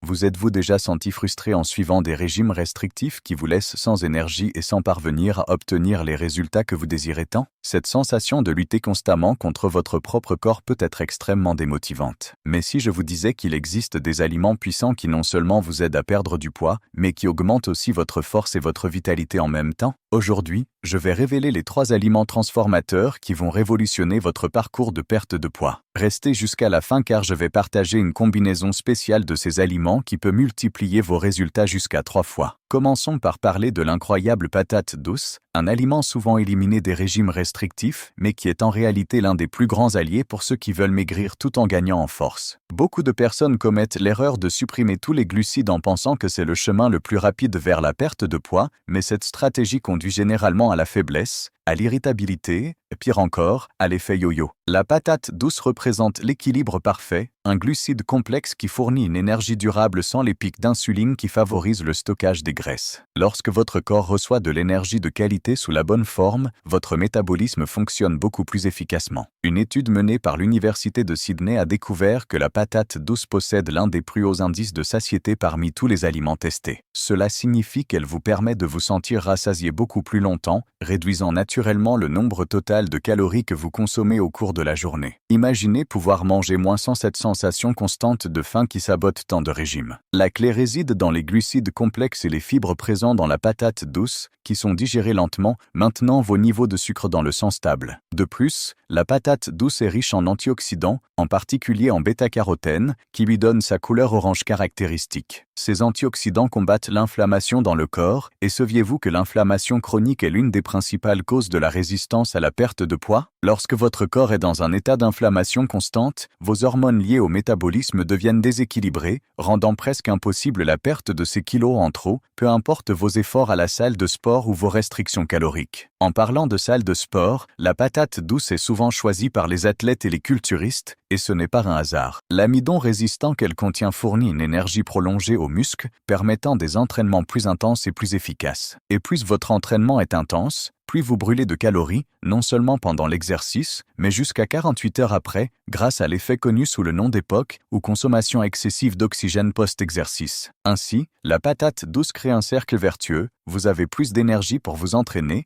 Vous êtes-vous déjà senti frustré en suivant des régimes restrictifs qui vous laissent sans énergie et sans parvenir à obtenir les résultats que vous désirez tant? Cette sensation de lutter constamment contre votre propre corps peut être extrêmement démotivante. Mais si je vous disais qu'il existe des aliments puissants qui non seulement vous aident à perdre du poids, mais qui augmentent aussi votre force et votre vitalité en même temps? Aujourd'hui, je vais révéler les 3 aliments transformateurs qui vont révolutionner votre parcours de perte de poids. Restez jusqu'à la fin car je vais partager une combinaison spéciale de ces aliments qui peut multiplier vos résultats jusqu'à 3 fois. Commençons par parler de l'incroyable patate douce, un aliment souvent éliminé des régimes restrictifs, mais qui est en réalité l'un des plus grands alliés pour ceux qui veulent maigrir tout en gagnant en force. Beaucoup de personnes commettent l'erreur de supprimer tous les glucides en pensant que c'est le chemin le plus rapide vers la perte de poids, mais cette stratégie conduit généralement à la faiblesse, à l'irritabilité, et pire encore, à l'effet yo-yo. La patate douce représente l'équilibre parfait, un glucide complexe qui fournit une énergie durable sans les pics d'insuline qui favorisent le stockage des graisses. Lorsque votre corps reçoit de l'énergie de qualité sous la bonne forme, votre métabolisme fonctionne beaucoup plus efficacement. Une étude menée par l'Université de Sydney a découvert que la patate douce possède l'un des plus hauts indices de satiété parmi tous les aliments testés. Cela signifie qu'elle vous permet de vous sentir rassasié beaucoup plus longtemps, réduisant naturellement le nombre total de calories que vous consommez au cours de la journée. Imaginez pouvoir manger moins sans cette sensation constante de faim qui sabote tant de régimes. La clé réside dans les glucides complexes et les fibres présents dans la patate douce, qui sont digérés lentement, maintenant vos niveaux de sucre dans le sang stable. De plus, la patate douce est riche en antioxydants, en particulier en bêta-carotène, qui lui donne sa couleur orange caractéristique. Ces antioxydants combattent l'inflammation dans le corps, et saviez-vous que l'inflammation chronique est l'une des principales causes de la résistance à la perte de poids? Lorsque votre corps est dans un état d'inflammation constante, vos hormones liées au métabolisme deviennent déséquilibrées, rendant presque impossible la perte de ces kilos en trop, peu importe vos efforts à la salle de sport ou vos restrictions caloriques. En parlant de salle de sport, la patate douce est souvent choisie par les athlètes et les culturistes, et ce n'est pas un hasard. L'amidon résistant qu'elle contient fournit une énergie prolongée aux muscles, permettant des entraînements plus intenses et plus efficaces. Et plus votre entraînement est intense, plus vous brûlez de calories, non seulement pendant l'exercice, mais jusqu'à 48 heures après, grâce à l'effet connu sous le nom d'EPOC, ou consommation excessive d'oxygène post-exercice. Ainsi, la patate douce crée un cercle vertueux, vous avez plus d'énergie pour vous entraînez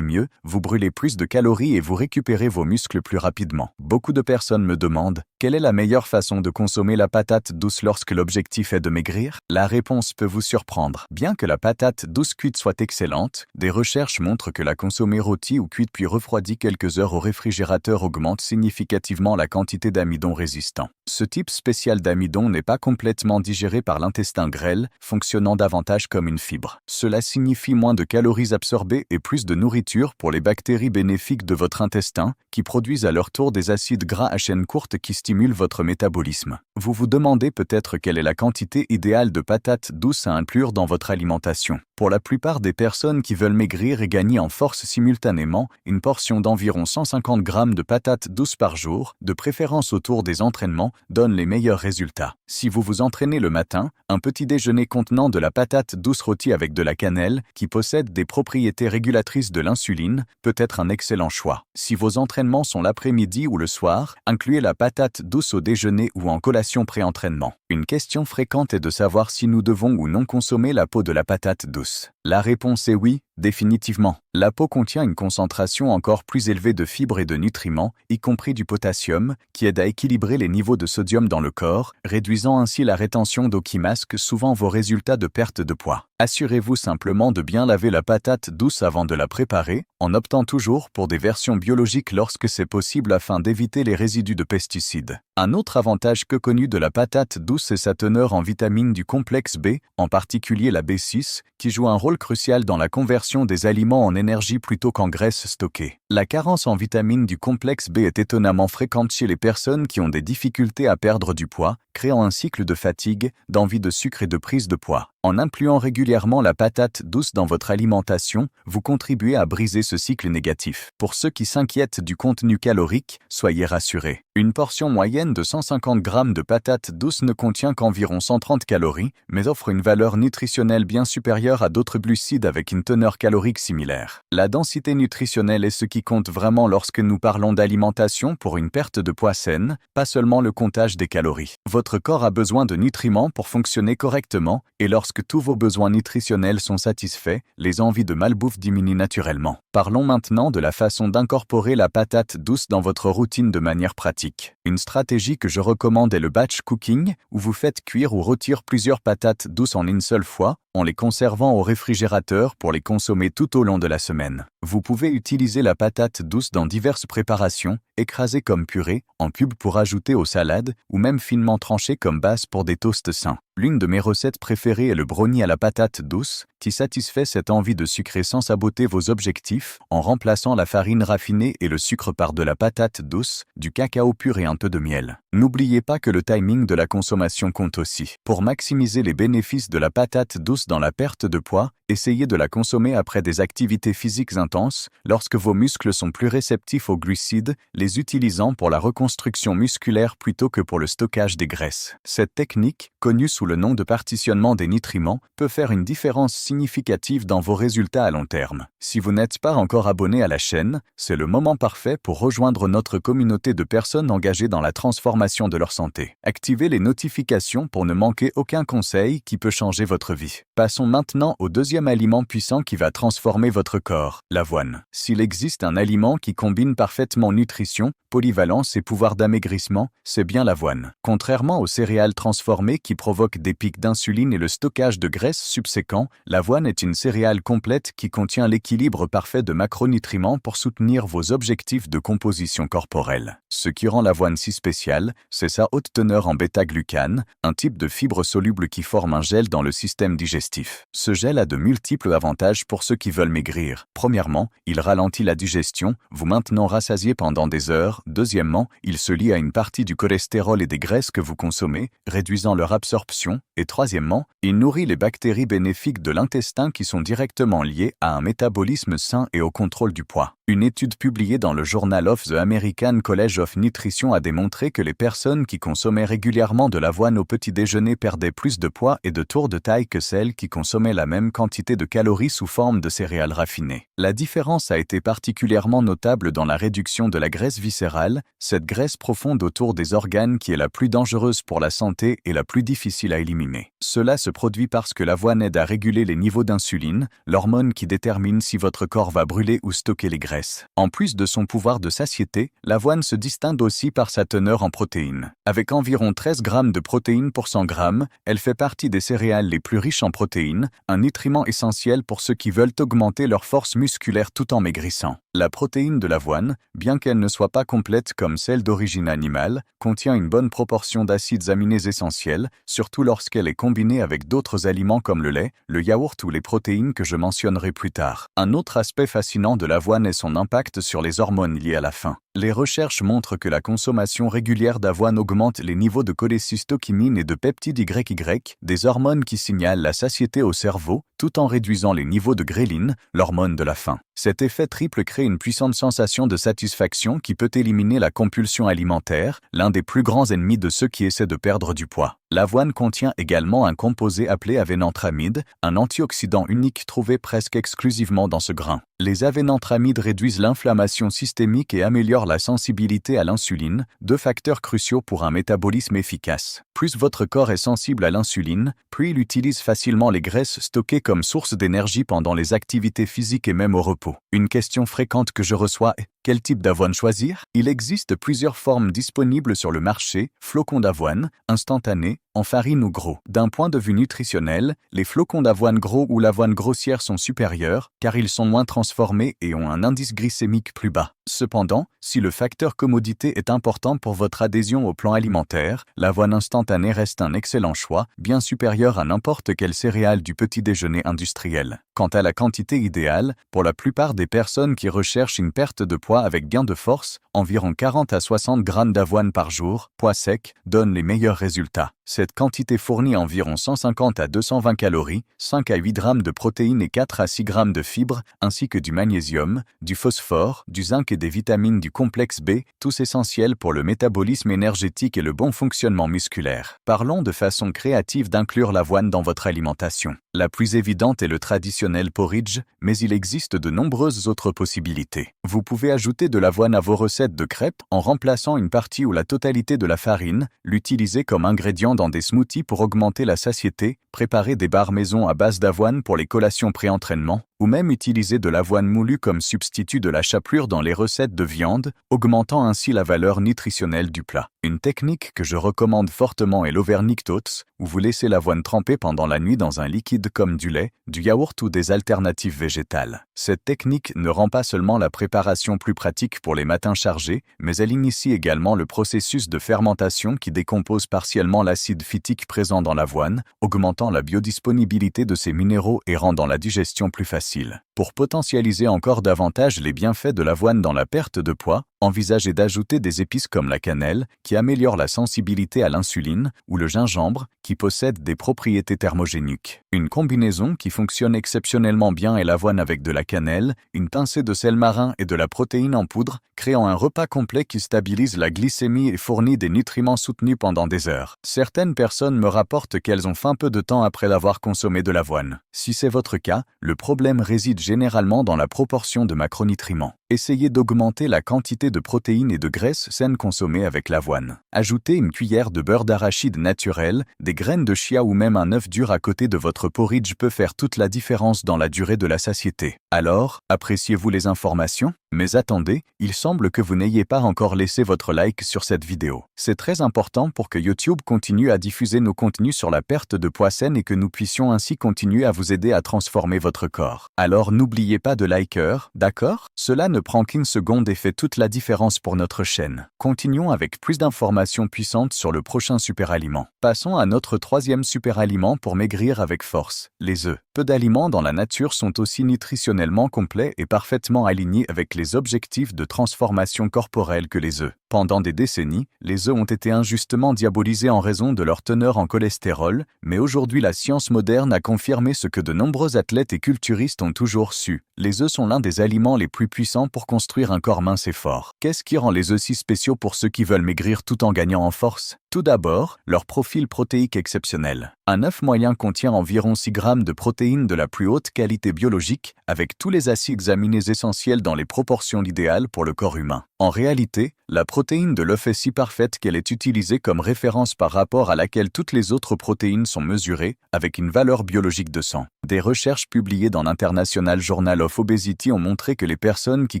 mieux, vous brûlez plus de calories et vous récupérez vos muscles plus rapidement. Beaucoup de personnes me demandent, quelle est la meilleure façon de consommer la patate douce lorsque l'objectif est de maigrir? La réponse peut vous surprendre. Bien que la patate douce cuite soit excellente, des recherches montrent que la consommer rôtie ou cuite puis refroidie quelques heures au réfrigérateur augmente significativement la quantité d'amidon résistant. Ce type spécial d'amidon n'est pas complètement digéré par l'intestin grêle, fonctionnant davantage comme une fibre. Cela signifie moins de calories absorbées et plus de nourriture pour les bactéries bénéfiques de votre intestin, qui produisent à leur tour des acides gras à chaîne courte qui stimulent votre métabolisme. Vous vous demandez peut-être quelle est la quantité idéale de patates douces à inclure dans votre alimentation. Pour la plupart des personnes qui veulent maigrir et gagner en force simultanément, une portion d'environ 150 grammes de patates douces par jour, de préférence autour des entraînements, donne les meilleurs résultats. Si vous vous entraînez le matin, un petit déjeuner contenant de la patate douce rôtie avec de la cannelle, qui possède des propriétés régulatrices de l'insuline, peut être un excellent choix. Si vos entraînements sont l'après-midi ou le soir, incluez la patate douce au déjeuner ou en collation pré-entraînement. Une question fréquente est de savoir si nous devons ou non consommer la peau de la patate douce. La réponse est oui, définitivement. La peau contient une concentration encore plus élevée de fibres et de nutriments, y compris du potassium, qui aide à équilibrer les niveaux de sodium dans le corps, réduisant ainsi la rétention d'eau qui masque souvent vos résultats de perte de poids. Assurez-vous simplement de bien laver la patate douce avant de la préparer, en optant toujours pour des versions biologiques lorsque c'est possible afin d'éviter les résidus de pesticides. Un autre avantage peu connu de la patate douce est sa teneur en vitamines du complexe B, en particulier la B6, qui joue un rôle crucial dans la conversion des aliments en énergie plutôt qu'en graisse stockée. La carence en vitamines du complexe B est étonnamment fréquente chez les personnes qui ont des difficultés à perdre du poids, créant un cycle de fatigue, d'envie de sucre et de prise de poids. En incluant régulièrement la patate douce dans votre alimentation, vous contribuez à briser ce cycle négatif. Pour ceux qui s'inquiètent du contenu calorique, soyez rassurés. Une portion moyenne de 150 grammes de patates douces ne contient qu'environ 130 calories, mais offre une valeur nutritionnelle bien supérieure à d'autres glucides avec une teneur calorique similaire. La densité nutritionnelle est ce qui compte vraiment lorsque nous parlons d'alimentation pour une perte de poids saine, pas seulement le comptage des calories. Votre corps a besoin de nutriments pour fonctionner correctement, et lorsque tous vos besoins nutritionnels sont satisfaits, les envies de malbouffe diminuent naturellement. Parlons maintenant de la façon d'incorporer la patate douce dans votre routine de manière pratique. Une stratégie que je recommande est le batch cooking, où vous faites cuire ou rôtir plusieurs patates douces en une seule fois, en les conservant au réfrigérateur pour les consommer tout au long de la semaine. Vous pouvez utiliser la patate douce dans diverses préparations, écrasée comme purée, en cubes pour ajouter aux salades, ou même finement tranchée comme base pour des toasts sains. L'une de mes recettes préférées est le brownie à la patate douce, qui satisfait cette envie de sucrer sans saboter vos objectifs, en remplaçant la farine raffinée et le sucre par de la patate douce, du cacao pur et un peu de miel. N'oubliez pas que le timing de la consommation compte aussi. Pour maximiser les bénéfices de la patate douce dans la perte de poids, essayez de la consommer après des activités physiques intenses, lorsque vos muscles sont plus réceptifs aux glucides, les utilisant pour la reconstruction musculaire plutôt que pour le stockage des graisses. Cette technique, connue sous le nom de partitionnement des nutriments, peut faire une différence significative dans vos résultats à long terme. Si vous n'êtes pas encore abonné à la chaîne, c'est le moment parfait pour rejoindre notre communauté de personnes engagées dans la transformation de leur santé. Activez les notifications pour ne manquer aucun conseil qui peut changer votre vie. Passons maintenant au deuxième aliment puissant qui va transformer votre corps, l'avoine. S'il existe un aliment qui combine parfaitement nutrition, polyvalence et pouvoir d'amaigrissement, c'est bien l'avoine. Contrairement aux céréales transformées qui provoquent des pics d'insuline et le stockage de graisse subséquent, l'avoine est une céréale complète qui contient l'équilibre parfait de macronutriments pour soutenir vos objectifs de composition corporelle. Ce qui rend l'avoine si spéciale, c'est sa haute teneur en bêta-glucane, un type de fibre soluble qui forme un gel dans le système digestif. Ce gel a de multiples avantages pour ceux qui veulent maigrir. Premièrement, il ralentit la digestion, vous maintenant rassasié pendant des heures. Deuxièmement, il se lie à une partie du cholestérol et des graisses que vous consommez, réduisant leur absorption. Et troisièmement, il nourrit les bactéries bénéfiques de l'intestin qui sont directement liées à un métabolisme sain et au contrôle du poids. Une étude publiée dans le Journal of the American College of Nutrition a démontré que les personnes qui consommaient régulièrement de l'avoine au petit déjeuner perdaient plus de poids et de tour de taille que celles qui consommaient la même quantité de calories sous forme de céréales raffinées. La différence a été particulièrement notable dans la réduction de la graisse viscérale, cette graisse profonde autour des organes qui est la plus dangereuse pour la santé et la plus difficile à éliminer. Cela se produit parce que l'avoine aide à réguler les niveaux d'insuline, l'hormone qui détermine si votre corps va brûler ou stocker les graisses. En plus de son pouvoir de satiété, l'avoine se distingue aussi par sa teneur en protéines. Avec environ 13 grammes de protéines pour 100 grammes, elle fait partie des céréales les plus riches en protéines, un nutriment essentiel pour ceux qui veulent augmenter leur force musculaire tout en maigrissant. La protéine de l'avoine, bien qu'elle ne soit pas complète comme celle d'origine animale, contient une bonne proportion d'acides aminés essentiels, surtout lorsqu'elle est combinée avec d'autres aliments comme le lait, le yaourt ou les protéines que je mentionnerai plus tard. Un autre aspect fascinant de l'avoine est son impact sur les hormones liées à la faim. Les recherches montrent que la consommation régulière d'avoine augmente les niveaux de cholécystokimine et de peptide YY, des hormones qui signalent la satiété au cerveau, tout en réduisant les niveaux de gréline, l'hormone de la faim. Cet effet triple crée une puissante sensation de satisfaction qui peut éliminer la compulsion alimentaire, l'un des plus grands ennemis de ceux qui essaient de perdre du poids. L'avoine contient également un composé appelé avénantramide, un antioxydant unique trouvé presque exclusivement dans ce grain. Les avénantramides réduisent l'inflammation systémique et améliorent la sensibilité à l'insuline, deux facteurs cruciaux pour un métabolisme efficace. Plus votre corps est sensible à l'insuline, plus il utilise facilement les graisses stockées comme source d'énergie pendant les activités physiques et même au repos. Une question fréquente que je reçois est: quel type d'avoine choisir? Il existe plusieurs formes disponibles sur le marché, flocons d'avoine, instantanés, en farine ou gros. D'un point de vue nutritionnel, les flocons d'avoine gros ou l'avoine grossière sont supérieurs, car ils sont moins transformés et ont un indice glycémique plus bas. Cependant, si le facteur commodité est important pour votre adhésion au plan alimentaire, l'avoine instantanée reste un excellent choix, bien supérieur à n'importe quelle céréale du petit déjeuner industriel. Quant à la quantité idéale, pour la plupart des personnes qui recherchent une perte de poids avec gain de force, environ 40 à 60 grammes d'avoine par jour, poids sec, donne les meilleurs résultats. Cette quantité fournit environ 150 à 220 calories, 5 à 8 grammes de protéines et 4 à 6 grammes de fibres, ainsi que du magnésium, du phosphore, du zinc et des vitamines du complexe B, tous essentiels pour le métabolisme énergétique et le bon fonctionnement musculaire. Parlons de façon créative d'inclure l'avoine dans votre alimentation. La plus évidente est le traditionnel porridge, mais il existe de nombreuses autres possibilités. Vous pouvez ajouter de l'avoine à vos recettes de crêpes en remplaçant une partie ou la totalité de la farine, l'utiliser comme ingrédient dans des smoothies pour augmenter la satiété, préparer des barres maison à base d'avoine pour les collations pré-entraînement, ou même utiliser de l'avoine moulue comme substitut de la chapelure dans les recettes de viande, augmentant ainsi la valeur nutritionnelle du plat. Une technique que je recommande fortement est l'Overnight Oats, où vous laissez l'avoine trempée pendant la nuit dans un liquide comme du lait, du yaourt ou des alternatives végétales. Cette technique ne rend pas seulement la préparation plus pratique pour les matins chargés, mais elle initie également le processus de fermentation qui décompose partiellement l'acide phytique présent dans l'avoine, augmentant la biodisponibilité de ces minéraux et rendant la digestion plus facile. Pour potentialiser encore davantage les bienfaits de l'avoine dans la perte de poids, envisagez d'ajouter des épices comme la cannelle, qui améliore la sensibilité à l'insuline, ou le gingembre, qui possède des propriétés thermogéniques. Une combinaison qui fonctionne exceptionnellement bien est l'avoine avec de la cannelle, une pincée de sel marin et de la protéine en poudre, créant un repas complet qui stabilise la glycémie et fournit des nutriments soutenus pendant des heures. Certaines personnes me rapportent qu'elles ont faim peu de temps après l'avoir consommé de l'avoine. Si c'est votre cas, le problème réside généralement dans la proportion de macronutriments. Essayez d'augmenter la quantité de protéines et de graisses saines consommées avec l'avoine. Ajoutez une cuillère de beurre d'arachide naturel, des graines de chia ou même un œuf dur à côté de votre porridge peut faire toute la différence dans la durée de la satiété. Alors, appréciez-vous les informations? Mais attendez, il semble que vous n'ayez pas encore laissé votre like sur cette vidéo. C'est très important pour que YouTube continue à diffuser nos contenus sur la perte de poids saine et que nous puissions ainsi continuer à vous aider à transformer votre corps. Alors n'oubliez pas de liker, d'accord? Cela ne prend qu'une seconde et fait toute la différence pour notre chaîne. Continuons avec plus d'informations puissantes sur le prochain superaliment. Passons à notre troisième superaliment pour maigrir avec force, les œufs. Peu d'aliments dans la nature sont aussi nutritionnellement complets et parfaitement alignés avec les objectifs de transformation corporelle que les œufs. Pendant des décennies, les œufs ont été injustement diabolisés en raison de leur teneur en cholestérol, mais aujourd'hui la science moderne a confirmé ce que de nombreux athlètes et culturistes ont toujours su. Les œufs sont l'un des aliments les plus puissants pour construire un corps mince et fort. Qu'est-ce qui rend les œufs si spéciaux pour ceux qui veulent maigrir tout en gagnant en force? Tout d'abord, leur profil protéique exceptionnel. Un œuf moyen contient environ 6 grammes de protéines de la plus haute qualité biologique, avec tous les acides aminés essentiels dans les proportions idéales pour le corps humain. En réalité, la protéine de l'œuf est si parfaite qu'elle est utilisée comme référence par rapport à laquelle toutes les autres protéines sont mesurées, avec une valeur biologique de 100. Des recherches publiées dans l'International Journal of Obesity ont montré que les personnes qui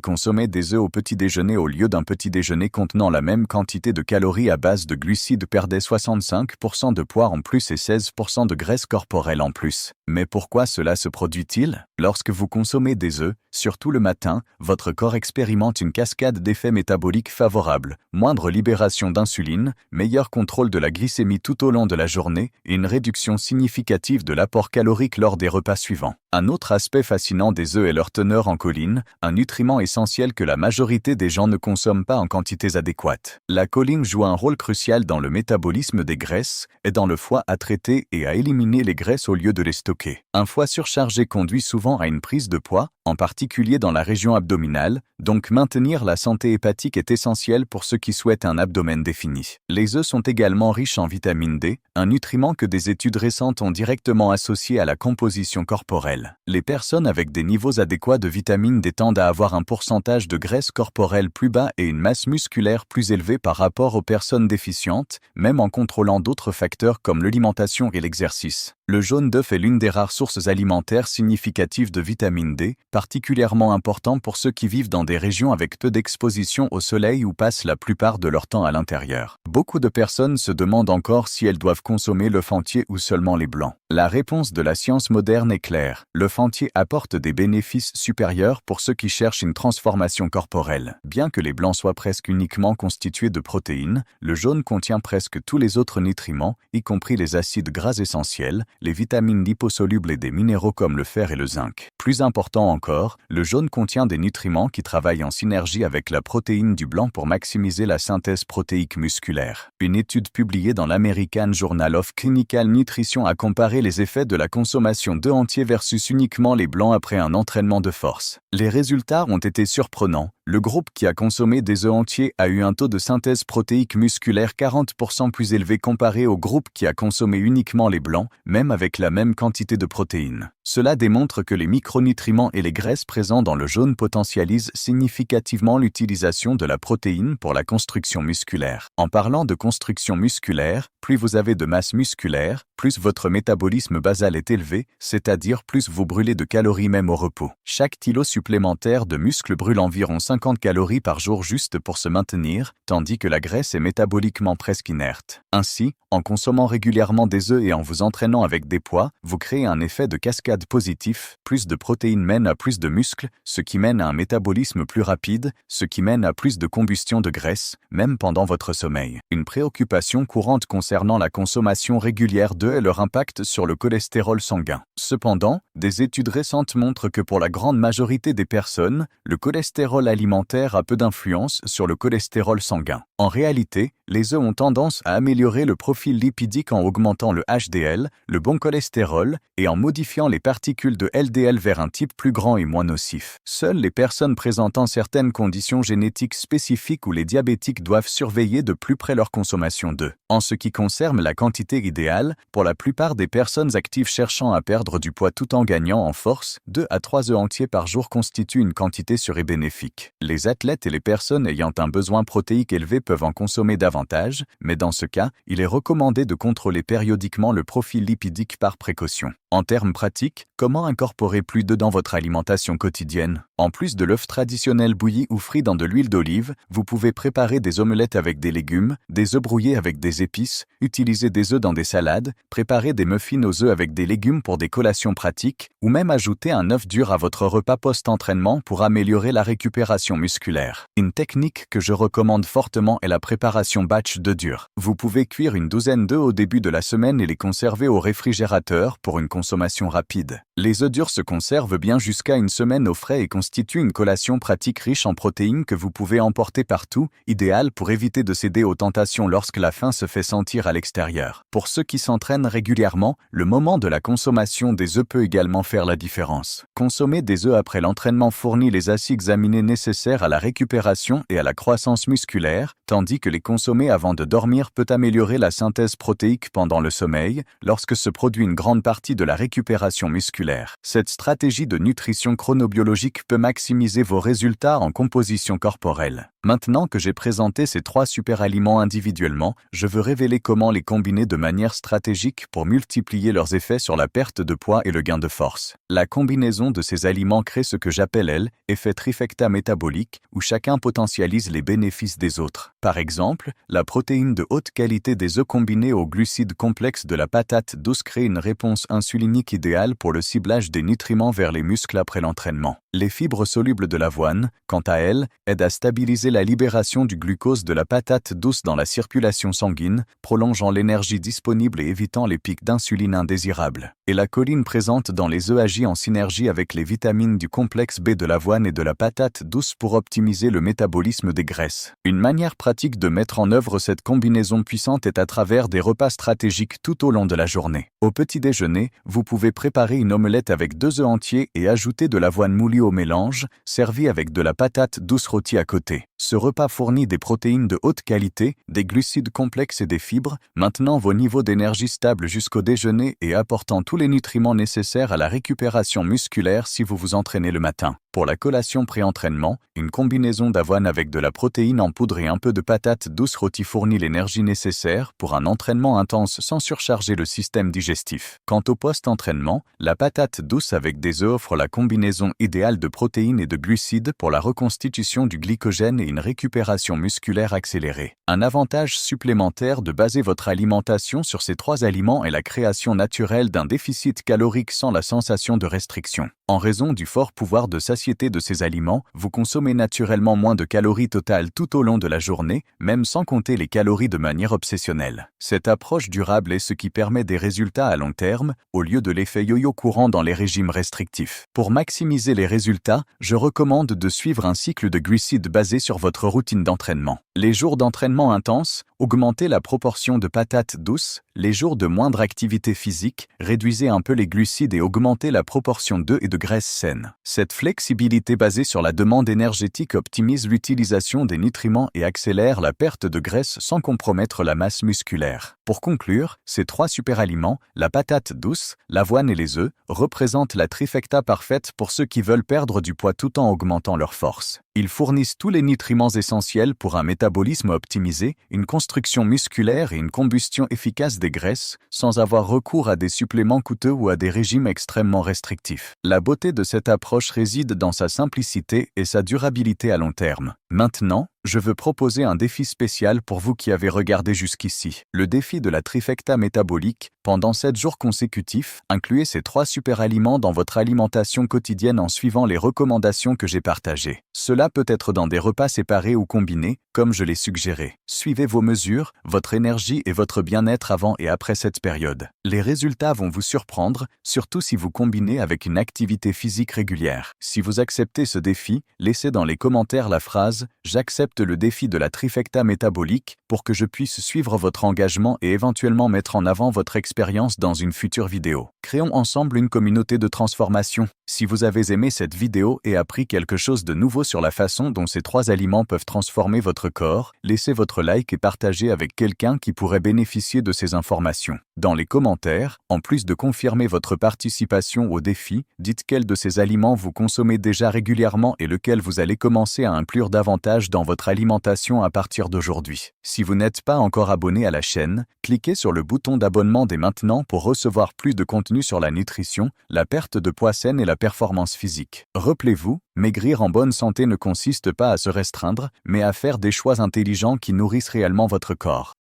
consommaient des œufs au petit déjeuner au lieu d'un petit déjeuner contenant la même quantité de calories à base de glucides perdaient 65% de poids en plus et 16% de graisse corporelle en plus. Mais pourquoi cela se produit-il? Lorsque vous consommez des œufs, surtout le matin, votre corps expérimente une cascade d'effets métaboliques favorables, moindre libération d'insuline, meilleur contrôle de la glycémie tout au long de la journée et une réduction significative de l'apport calorique lors des repas suivants. Un autre aspect fascinant des œufs est leur teneur en choline, un nutriment essentiel que la majorité des gens ne consomment pas en quantités adéquates. La choline joue un rôle crucial dans le métabolisme des graisses, aidant le foie à traiter et à éliminer les graisses au lieu de les stocker. Un foie surchargé conduit souvent à une prise de poids, en particulier dans la région abdominale, donc maintenir la santé hépatique est essentiel pour ceux qui souhaitent un abdomen défini. Les œufs sont également riches en vitamine D, un nutriment que des études récentes ont directement associé à la composition corporelle. Les personnes avec des niveaux adéquats de vitamine D tendent à avoir un pourcentage de graisse corporelle plus bas et une masse musculaire plus élevée par rapport aux personnes déficientes, même en contrôlant d'autres facteurs comme l'alimentation et l'exercice. Le jaune d'œuf est l'une des rares sources alimentaires significatives de vitamine D, particulièrement important pour ceux qui vivent dans des régions avec peu d'exposition au soleil ou passent la plupart de leur temps à l'intérieur. Beaucoup de personnes se demandent encore si elles doivent consommer l'œuf entier ou seulement les blancs. La réponse de la science moderne est claire. L'œuf entier apporte des bénéfices supérieurs pour ceux qui cherchent une transformation corporelle. Bien que les blancs soient presque uniquement constitués de protéines, le jaune contient presque tous les autres nutriments, y compris les acides gras essentiels, les vitamines liposolubles et des minéraux comme le fer et le zinc. Plus important encore, le jaune contient des nutriments qui travaillent en synergie avec la protéines du blanc pour maximiser la synthèse protéique musculaire. Une étude publiée dans l'American Journal of Clinical Nutrition a comparé les effets de la consommation d'œufs entiers versus uniquement les blancs après un entraînement de force. Les résultats ont été surprenants. Le groupe qui a consommé des œufs entiers a eu un taux de synthèse protéique musculaire 40% plus élevé comparé au groupe qui a consommé uniquement les blancs, même avec la même quantité de protéines. Cela démontre que les micronutriments et les graisses présents dans le jaune potentialisent significativement l'utilisation de la protéine pour la construction musculaire. En parlant de construction musculaire, plus vous avez de masse musculaire, plus votre métabolisme basal est élevé, c'est-à-dire plus vous brûlez de calories même au repos. Chaque kilo supplémentaire de muscle brûle environ 50 calories par jour juste pour se maintenir, tandis que la graisse est métaboliquement presque inerte. Ainsi, en consommant régulièrement des œufs et en vous entraînant avec des poids, vous créez un effet de cascade positif, plus de protéines mène à plus de muscles, ce qui mène à un métabolisme plus rapide, ce qui mène à plus de combustion de graisse, même pendant votre sommeil. Une préoccupation courante concernant la consommation régulière d'œufs est leur impact sur le cholestérol sanguin. Cependant, des études récentes montrent que pour la grande majorité des personnes, le cholestérol alimentaire a peu d'influence sur le cholestérol sanguin. En réalité, les œufs ont tendance à améliorer le profil lipidique en augmentant le HDL, le bon cholestérol, et en modifiant les particules de LDL vers un type plus grand et moins nocif. Seules les personnes présentant certaines conditions génétiques spécifiques ou les diabétiques doivent surveiller de plus près leur consommation d'œufs. En ce qui concerne la quantité idéale, pour la plupart des personnes actives cherchant à perdre du poids tout en gagnant en force, 2 à 3 œufs entiers par jour constituent une quantité sûre et bénéfique. Les athlètes et les personnes ayant un besoin protéique élevé peuvent en consommer davantage, mais dans ce cas, il est recommandé de contrôler périodiquement le profil lipidique par précaution. En termes pratiques, comment incorporer plus d'œufs dans votre alimentation quotidienne? En plus de l'œuf traditionnel bouilli ou frit dans de l'huile d'olive, vous pouvez préparer des omelettes avec des légumes, des œufs brouillés avec des épices, utiliser des œufs dans des salades, préparer des muffins aux œufs avec des légumes pour des collations pratiques, ou même ajouter un œuf dur à votre repas post-entraînement pour améliorer la récupération musculaire. Une technique que je recommande fortement est la préparation batch d'œufs durs. Vous pouvez cuire une douzaine d'œufs au début de la semaine et les conserver au réfrigérateur pour une consommation rapide. Les œufs durs se conservent bien jusqu'à une semaine au frais et constituent une collation pratique riche en protéines que vous pouvez emporter partout, idéal pour éviter de céder aux tentations lorsque la faim se fait sentir à l'extérieur. Pour ceux qui s'entraînent régulièrement, le moment de la consommation des œufs peut également faire la différence. Consommer des œufs après l'entraînement fournit les acides aminés nécessaires à la récupération et à la croissance musculaire, tandis que les consommer avant de dormir peut améliorer la synthèse protéique pendant le sommeil, lorsque se produit une grande partie de la récupération musculaire. Cette stratégie de nutrition chronobiologique peut maximiser vos résultats en composition corporelle. Maintenant que j'ai présenté ces 3 super aliments individuellement, je veux révéler comment les combiner de manière stratégique pour multiplier leurs effets sur la perte de poids et le gain de force. La combinaison de ces aliments crée ce que j'appelle effet trifecta métabolique, où chacun potentialise les bénéfices des autres. Par exemple, la protéine de haute qualité des œufs combinée aux glucides complexes de la patate douce crée une réponse insulinique idéale pour le ciblage des nutriments vers les muscles après l'entraînement. Les fibres solubles de l'avoine, quant à elles, aident à stabiliser la libération du glucose de la patate douce dans la circulation sanguine, prolongeant l'énergie disponible et évitant les pics d'insuline indésirables. Et la choline présente dans les œufs agit en synergie avec les vitamines du complexe B de l'avoine et de la patate douce pour optimiser le métabolisme des graisses. Une manière pratique de mettre en œuvre cette combinaison puissante est à travers des repas stratégiques tout au long de la journée. Au petit déjeuner, vous pouvez préparer une omelette avec 2 œufs entiers et ajouter de l'avoine moulue au mélange, servi avec de la patate douce rôtie à côté. Ce repas fournit des protéines de haute qualité, des glucides complexes et des fibres, maintenant vos niveaux d'énergie stables jusqu'au déjeuner et apportant tous les nutriments nécessaires à la récupération musculaire si vous vous entraînez le matin. Pour la collation pré-entraînement, une combinaison d'avoine avec de la protéine en poudre et un peu de patate douce rôtie fournit l'énergie nécessaire pour un entraînement intense sans surcharger le système digestif. Quant au post-entraînement, la patate douce avec des œufs offre la combinaison idéale de protéines et de glucides pour la reconstitution du glycogène et une récupération musculaire accélérée. Un avantage supplémentaire de baser votre alimentation sur ces 3 aliments est la création naturelle d'un déficit calorique sans la sensation de restriction. En raison du fort pouvoir de satiété de ces aliments, vous consommez naturellement moins de calories totales tout au long de la journée, même sans compter les calories de manière obsessionnelle. Cette approche durable est ce qui permet des résultats à long terme, au lieu de l'effet yo-yo courant dans les régimes restrictifs. Pour maximiser les résultats résultats, je recommande de suivre un cycle de glucides basé sur votre routine d'entraînement. Les jours d'entraînement intense, augmentez la proportion de patates douces. Les jours de moindre activité physique, réduisez un peu les glucides et augmentez la proportion d'œufs et de graisses saines. Cette flexibilité basée sur la demande énergétique optimise l'utilisation des nutriments et accélère la perte de graisse sans compromettre la masse musculaire. Pour conclure, ces 3 superaliments, la patate douce, l'avoine et les œufs, représentent la trifecta parfaite pour ceux qui veulent perdre du poids tout en augmentant leur force. Ils fournissent tous les nutriments essentiels pour un métabolisme optimisé, une construction musculaire et une combustion efficace des graisses, sans avoir recours à des suppléments coûteux ou à des régimes extrêmement restrictifs. La beauté de cette approche réside dans sa simplicité et sa durabilité à long terme. Maintenant, je veux proposer un défi spécial pour vous qui avez regardé jusqu'ici. Le défi de la trifecta métabolique. Pendant 7 jours consécutifs, incluez ces 3 superaliments dans votre alimentation quotidienne en suivant les recommandations que j'ai partagées. Cela peut être dans des repas séparés ou combinés, comme je l'ai suggéré. Suivez vos mesures, votre énergie et votre bien-être avant et après cette période. Les résultats vont vous surprendre, surtout si vous combinez avec une activité physique régulière. Si vous acceptez ce défi, laissez dans les commentaires la phrase « J'accepte le défi de la trifecta métabolique » pour que je puisse suivre votre engagement et éventuellement mettre en avant votre expérience dans une future vidéo. Créons ensemble une communauté de transformation. Si vous avez aimé cette vidéo et appris quelque chose de nouveau sur la façon dont ces 3 aliments peuvent transformer votre corps, laissez votre like et partagez avec quelqu'un qui pourrait bénéficier de ces informations. Dans les commentaires, en plus de confirmer votre participation au défi, dites quels de ces aliments vous consommez déjà régulièrement et lequel vous allez commencer à inclure davantage dans votre alimentation à partir d'aujourd'hui. Si vous n'êtes pas encore abonné à la chaîne, cliquez sur le bouton d'abonnement dès maintenant pour recevoir plus de contenu sur la nutrition, la perte de poids saine et la performance physique. Rappelez-vous, maigrir en bonne santé ne consiste pas à se restreindre, mais à faire des choix intelligents qui nourrissent réellement votre corps.